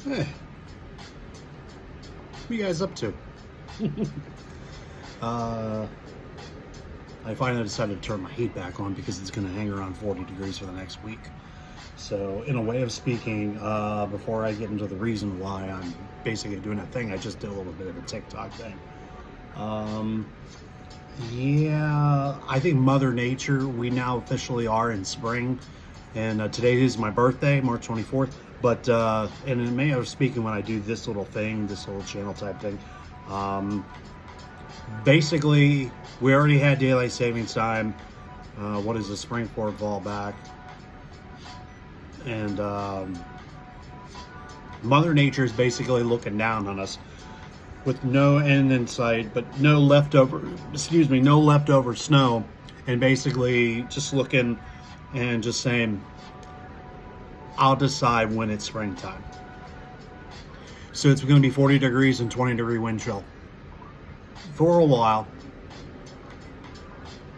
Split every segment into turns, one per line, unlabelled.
Hey, what are you guys up to? I finally decided to turn my heat back on because it's going to hang around 40 degrees for the next week. So, in a way of speaking, before I get into the reason why I'm basically doing that thing, I just did a little bit of a TikTok thing. Yeah, I think Mother Nature, we now officially are in spring. And today is my birthday, March 24th. But, and in May, I was speaking when I do this little thing, this little channel type thing. Basically, we already had daylight savings time. What is the spring forward, fall back? And Mother Nature is basically looking down on us with no end in sight, but no leftover snow, and basically just looking and just saying, I'll decide when it's springtime. So it's going to be 40 degrees and 20 degree wind chill for a while.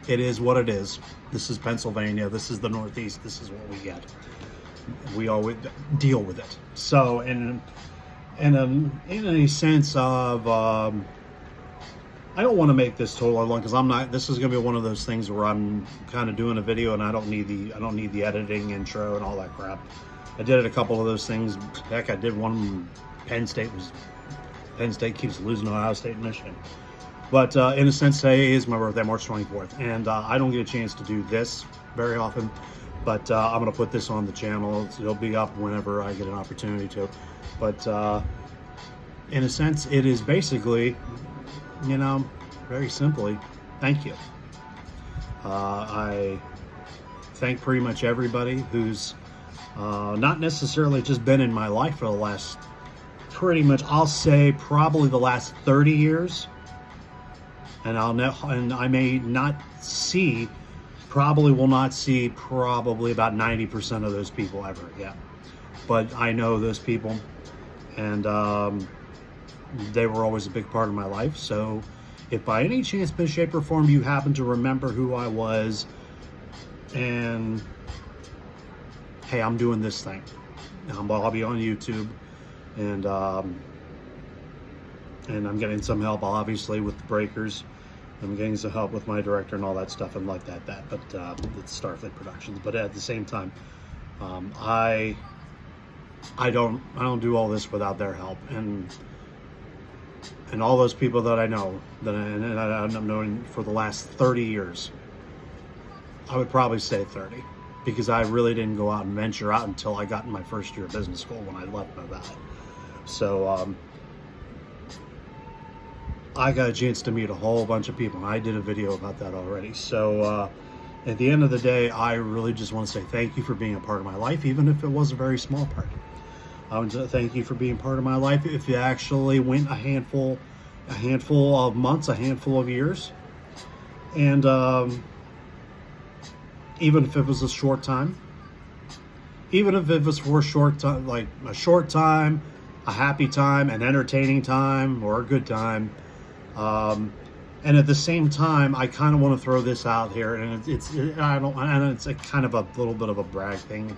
It is what it is. This is Pennsylvania. This is the Northeast. This is what we get. We always deal with it. So, in a sense of, I don't want to make this totally long because I'm not. This is going to be one of those things where I'm kind of doing a video and I don't need the editing, intro, and all that crap. I did a couple of those things. Heck, I did one. Penn State keeps losing to Ohio State and Michigan. But in a sense, today is my birthday, March 24th, and I don't get a chance to do this very often. But I'm going to put this on the channel. It'll be up whenever I get an opportunity to. But in a sense, it is basically, very simply, thank you. I thank pretty much everybody who's not necessarily just been in my life for the last, pretty much, I'll say probably the last 30 years. And I may not see, probably will not see about 90% of those people ever again. But I know those people, and they were always a big part of my life. So if by any chance, shape, or form you happen to remember who I was, and hey, I'm doing this thing, I'll be on YouTube, and I'm getting some help, obviously, with the breakers. I'm getting some help with my director and all that stuff and like that. But it's Starfleet Productions. But at the same time, I don't do all this without their help, and all those people that I know that I've known for the last 30 years. I would probably say 30, because I really didn't go out and venture out until I got in my first year of business school when I left Nevada. So I got a chance to meet a whole bunch of people, and I did a video about that already. So at the end of the day, I really just want to say thank you for being a part of my life, even if it was a very small part. I want to thank you for being part of my life if you actually went a handful of months, a handful of years. And even if it was a short time, even if it was for a short time, like a short time, a happy time, an entertaining time, or a good time. And at the same time, I kind of want to throw this out here, and it's a kind of a little bit of a brag thing,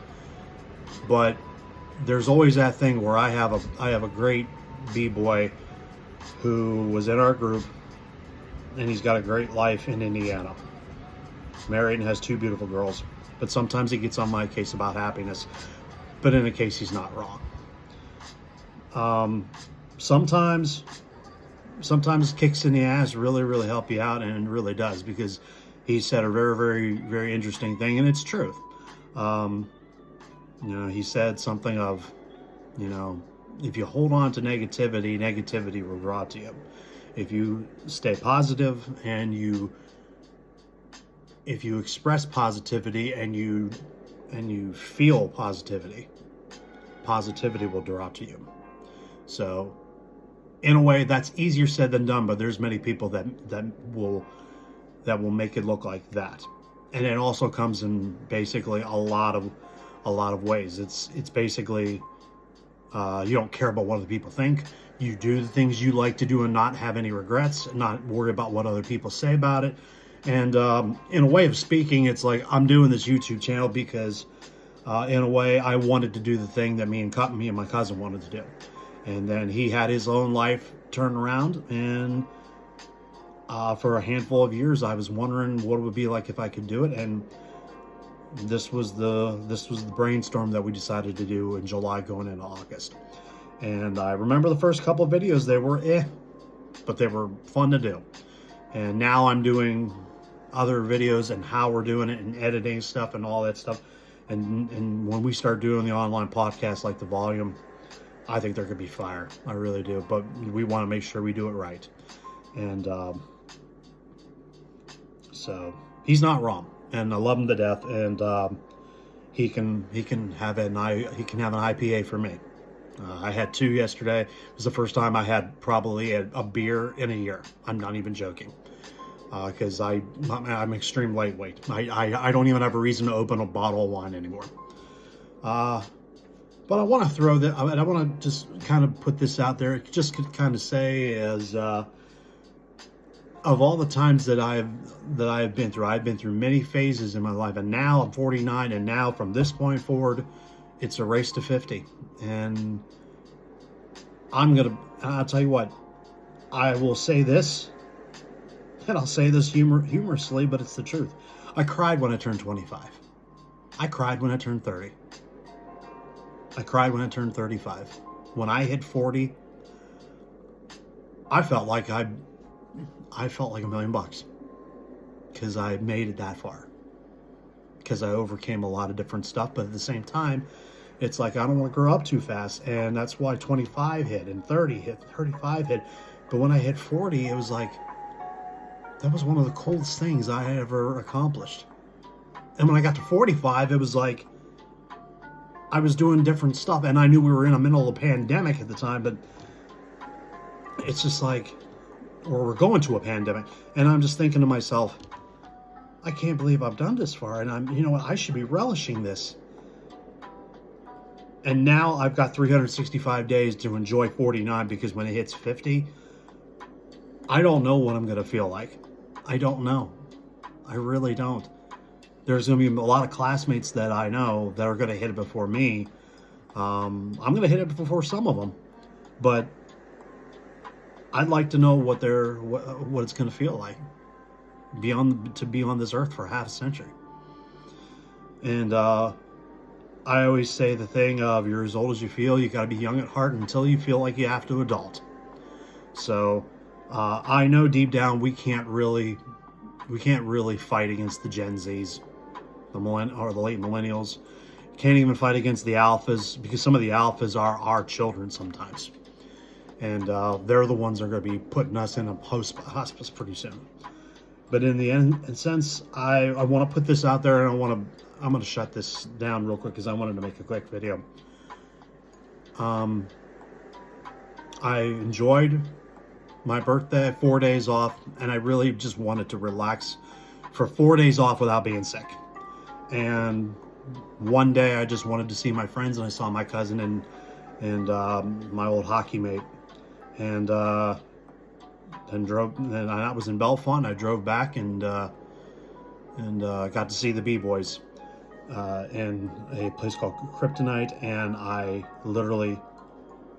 but there's always that thing where I have a great b-boy who was in our group, and he's got a great life in Indiana, married and has 2 beautiful girls. But sometimes he gets on my case about happiness, but in a case he's not wrong. Sometimes kicks in the ass really help you out, and it really does, because he said a very interesting thing, and it's truth. He said something of, if you hold on to negativity will draw to you. If you stay positive and if you express positivity and you feel positivity will draw to you. So in a way, that's easier said than done, but there's many people that will make it look like that. And it also comes in basically a lot of ways. It's basically you don't care about what other people think. You do the things you like to do and not have any regrets, not worry about what other people say about it. And in a way of speaking, it's like I'm doing this YouTube channel because in a way, I wanted to do the thing that me and my cousin wanted to do. And then he had his own life turn around, and for a handful of years, I was wondering what it would be like if I could do it. And this was the brainstorm that we decided to do in July going into August. And I remember the first couple of videos, they were but they were fun to do. And now I'm doing other videos and how we're doing it and editing stuff and all that stuff. And when we start doing the online podcast like The Volume, I think they're gonna be fire. I really do. But we want to make sure we do it right. And so he's not wrong, and I love him to death. And he can have an IPA for me. I had 2 yesterday. It was the first time I had probably a beer in a year. I'm not even joking, because I'm extreme lightweight. I don't even have a reason to open a bottle of wine anymore. But I want to throw that. I want to just kind of put this out there. Just to kind of say, as of all the times that I've been through, I've been through many phases in my life, and now I'm 49, and now from this point forward, it's a race to 50. And I'll tell you what, I will say this, and I'll say this humorously, but it's the truth. I cried when I turned 25. I cried when I turned 30. I cried when I turned 35. When I hit 40, I felt like $1 million, because I made it that far, because I overcame a lot of different stuff. But at the same time, it's like I don't want to grow up too fast, and that's why 25 hit and 30 hit, 35 hit. But when I hit 40, it was like that was one of the coolest things I ever accomplished. And when I got to 45, it was like I was doing different stuff, and I knew we were in the middle of a pandemic at the time, but it's just like, or we're going to a pandemic, and I'm just thinking to myself, I can't believe I've done this far, and you know what, I should be relishing this. And now I've got 365 days to enjoy 49, because when it hits 50, I don't know what I'm going to feel like. I don't know. I really don't. There's going to be a lot of classmates that I know that are going to hit it before me. I'm going to hit it before some of them, but I'd like to know what it's going to feel like to be on this earth for half a century. And I always say the thing of, you're as old as you feel. You got to be young at heart until you feel like you have to adult. So I know deep down we can't really fight against the Gen Zs, the late millennials. Can't even fight against the alphas, because some of the alphas are our children sometimes, and they're the ones that are going to be putting us in a hospice pretty soon. But in the end, in sense, I want to put this out there, and I'm going to shut this down real quick because I wanted to make a quick video. I enjoyed my birthday, 4 days off, and I really just wanted to relax for 4 days off without being sick. And one day I just wanted to see my friends, and I saw my cousin and my old hockey mate, and that was in Bellefonte. I drove back and got to see the B-Boys in a place called Kryptonite, and I literally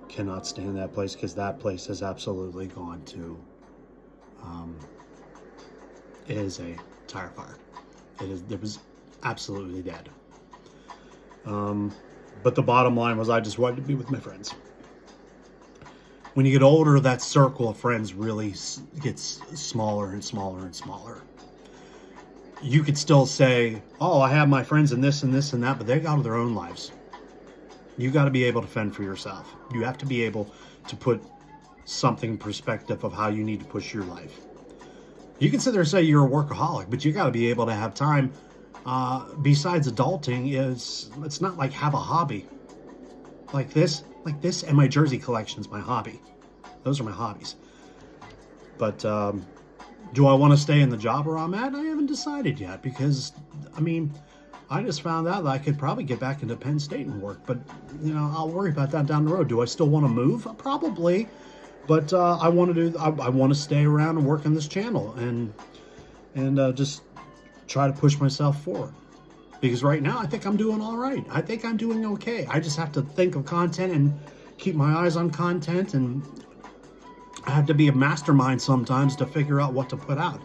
cannot stand that place, because that place has absolutely gone to it is a tire fire. It was absolutely dead. But the bottom line was, I just wanted to be with my friends. When you get older, that circle of friends really gets smaller and smaller and smaller. You could still say, oh, I have my friends in this and this and that, but they got their own lives. You got to be able to fend for yourself. You have to be able to put something in perspective of how you need to push your life. You can sit there and say you're a workaholic, but you got to be able to have time. Besides adulting, it's not like have a hobby. Like this and my jersey collection's my hobby. Those are my hobbies. But do I want to stay in the job where I'm at? I haven't decided yet, because I just found out that I could probably get back into Penn State and work, but I'll worry about that down the road. Do I still want to move? Probably, but I want to stay around and work on this channel and just try to push myself forward. Because right now, I think I'm doing all right. I think I'm doing okay. I just have to think of content and keep my eyes on content, and I have to be a mastermind sometimes to figure out what to put out.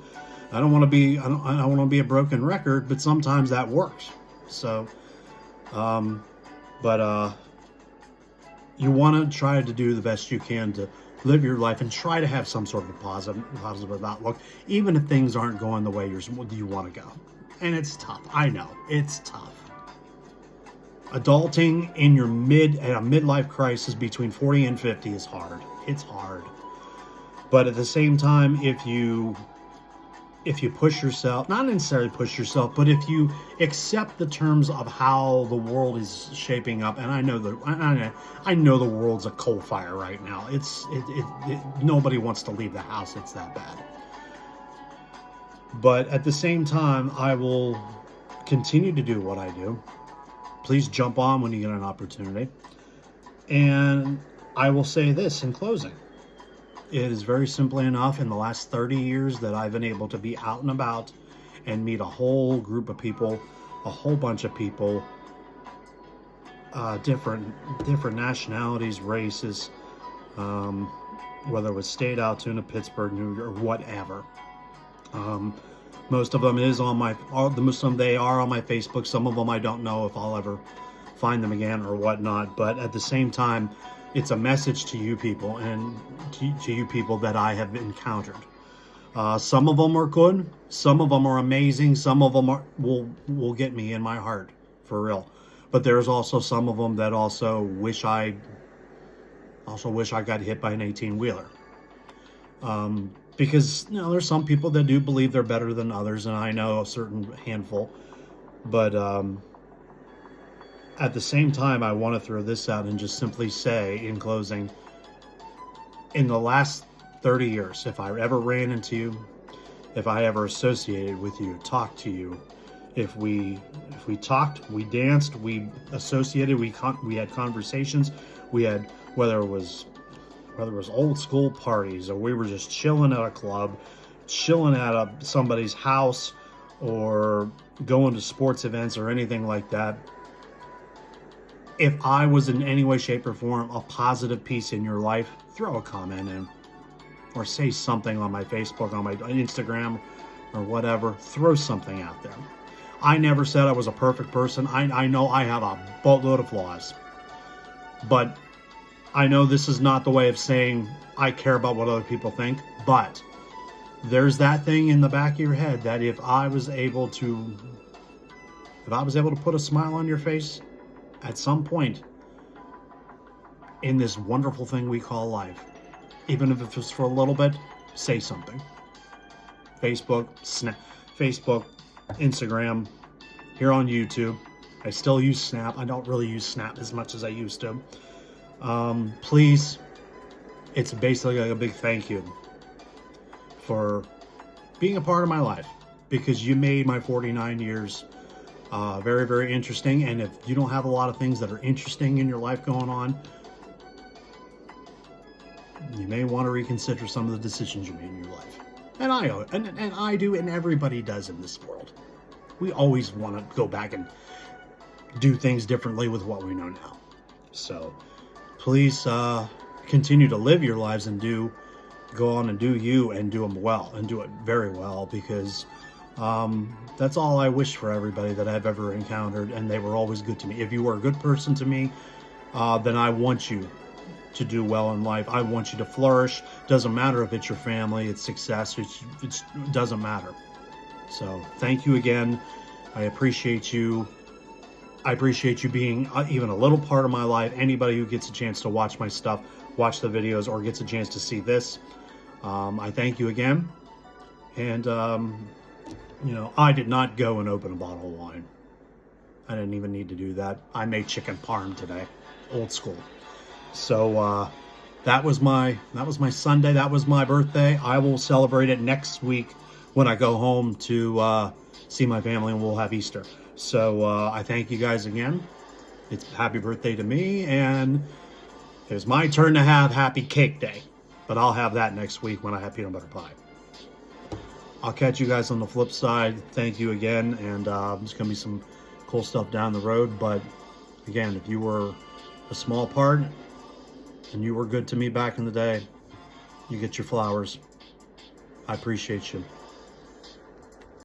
I don't want to be I don't want to be a broken record, but sometimes that works. So, but you want to try to do the best you can to live your life and try to have some sort of a positive outlook, even if things aren't going the way you want to go. And it's tough. I know it's tough. Adulting in your at a midlife crisis between 40 and 50 is hard. It's hard. But at the same time, if you push yourself, not necessarily push yourself, but if you accept the terms of how the world is shaping up, and I know the world's a coal fire right now. Nobody wants to leave the house. It's that bad. But at the same time, I will continue to do what I do. Please jump on when you get an opportunity. And I will say this in closing. It is very simply enough in the last 30 years that I've been able to be out and about and meet a whole group of people, a whole bunch of people, different nationalities, races, whether it was State, Altoona, Pittsburgh, New York, whatever. Most of them they are on my Facebook. Some of them I don't know if I'll ever find them again or whatnot. But at the same time, it's a message to you people and to you people that I have encountered. Some of them are good. Some of them are amazing. Some of them will get me in my heart for real. But there's also some of them that also wish I got hit by an 18-wheeler. Because there's some people that do believe they're better than others, and I know a certain handful. But at the same time, I want to throw this out and just simply say in closing, in the last 30 years, if I ever ran into you, if I ever associated with you, talked to you, if we talked, we danced, we associated, we had conversations, we had, whether it was old school parties, or we were just chilling at a club, chilling at somebody's house, or going to sports events or anything like that. If I was in any way, shape, or form a positive piece in your life, throw a comment in, or say something on my Facebook, on my Instagram, or whatever. Throw something out there. I never said I was a perfect person. I know I have a boatload of flaws, but I know this is not the way of saying I care about what other people think, but there's that thing in the back of your head that if I was able to put a smile on your face at some point in this wonderful thing we call life, even if it's just for a little bit, say something. Facebook, Instagram, here on YouTube. I still use Snap. I don't really use Snap as much as I used to. Please, it's basically like a big thank you for being a part of my life, because you made my 49 years very, very interesting. And if you don't have a lot of things that are interesting in your life going on, you may want to reconsider some of the decisions you made in your life. And I do, and everybody does in this world. We always want to go back and do things differently with what we know now. So please continue to live your lives and go on and do you, and do them well, and do it very well, because that's all I wish for everybody that I've ever encountered, and they were always good to me. If you were a good person to me, then I want you to do well in life. I want you to flourish. Doesn't matter if it's your family, it's success, it doesn't matter. So thank you again. I appreciate you. I appreciate you being even a little part of my life. Anybody who gets a chance to watch my stuff, watch the videos, or gets a chance to see this, I thank you again. And I did not go and open a bottle of wine. I didn't even need to do that. I made chicken parm today, old school. So that was my Sunday. That was my birthday. I will celebrate it next week when I go home to see my family, and we'll have Easter. So I thank you guys again. It's happy birthday to me, and it was my turn to have happy cake day, but I'll have that next week when I have peanut butter pie. I'll catch you guys on the flip side. Thank you again, and there's going to be some cool stuff down the road. But again, if you were a small part and you were good to me back in the day, you get your flowers. I appreciate you.